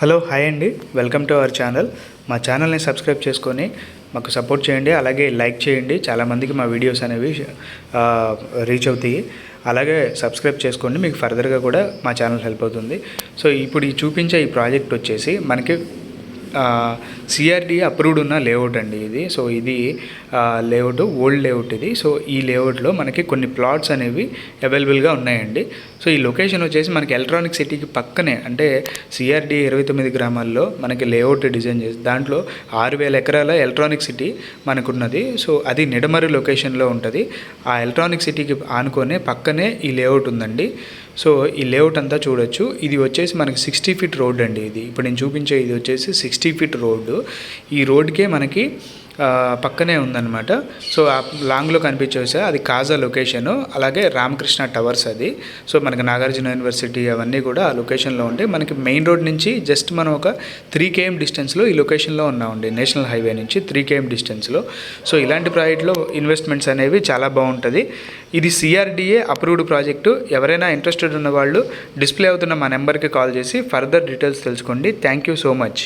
Hello hi అండి, welcome to our channel. మా ఛానల్ని సబ్స్క్రైబ్ చేసుకొని మాకు సపోర్ట్ చేయండి, అలాగే లైక్ చేయండి. చాలామందికి మా వీడియోస్ అనేవి రీచ్ అవుతాయి. అలాగే సబ్స్క్రైబ్ చేసుకోండి, మీకు ఫర్దర్గా కూడా మా ఛానల్ హెల్ప్ అవుతుంది. సో ఇప్పుడు ఈ చూపించే ఈ ప్రాజెక్ట్ వచ్చేసి మనకి సిఆర్డీఏ అప్రూవ్డ్ ఉన్న లేఅవుట్ అండి ఇది. సో ఇది లేఅవుట్, ఓల్డ్ లేఅవుట్ ఇది. సో ఈ లేఅవుట్లో మనకి కొన్ని ప్లాట్స్ అనేవి అవైలబుల్గా ఉన్నాయండి. సో ఈ లొకేషన్ వచ్చేసి మనకి ఎలక్ట్రానిక్ సిటీకి పక్కనే, అంటే సిఆర్డీఏ 29 గ్రామాల్లో మనకి లేఅవుట్ డిజైన్ చేసి దాంట్లో 6,000 ఎకరాల ఎలక్ట్రానిక్ సిటీ మనకున్నది. సో అది నిడమరు లొకేషన్లో ఉంటుంది. ఆ ఎలక్ట్రానిక్ సిటీకి ఆనుకొనే పక్కనే ఈ లేఅవుట్ ఉందండి. సో ఈ లేఅవుట్ అంతా చూడొచ్చు. ఇది వచ్చేసి మనకి 60 ఫీట్ రోడ్ అండి. ఇది ఇప్పుడు నేను చూపించే ఇది వచ్చేసి 60 ఫీట్ రోడ్డు. ఈ రోడ్కే మనకి పక్కనే ఉందన్నమాట. సో ఆ లాంగ్లో కనిపించేసా అది కాజా లొకేషను, అలాగే రామకృష్ణ టవర్స్ అది. సో మనకి నాగార్జున యూనివర్సిటీ అవన్నీ కూడా ఆ లొకేషన్లో ఉంటాయి. మనకి మెయిన్ రోడ్ నుంచి జస్ట్ మనం ఒక 3 km డిస్టెన్స్లో ఈ లొకేషన్లో ఉన్నామండి, నేషనల్ హైవే నుంచి 3 km డిస్టెన్స్లో. సో ఇలాంటి ప్రాజెక్ట్లో ఇన్వెస్ట్మెంట్స్ అనేవి చాలా బాగుంటుంది. ఇది సిఆర్డీఏ అప్రూవ్డ్ ప్రాజెక్టు. ఎవరైనా ఇంట్రెస్టెడ్ ఉన్న వాళ్ళు డిస్ప్లే అవుతున్న మా నెంబర్కి కాల్ చేసి ఫర్దర్ డీటెయిల్స్ తెలుసుకోండి. Thank you so much.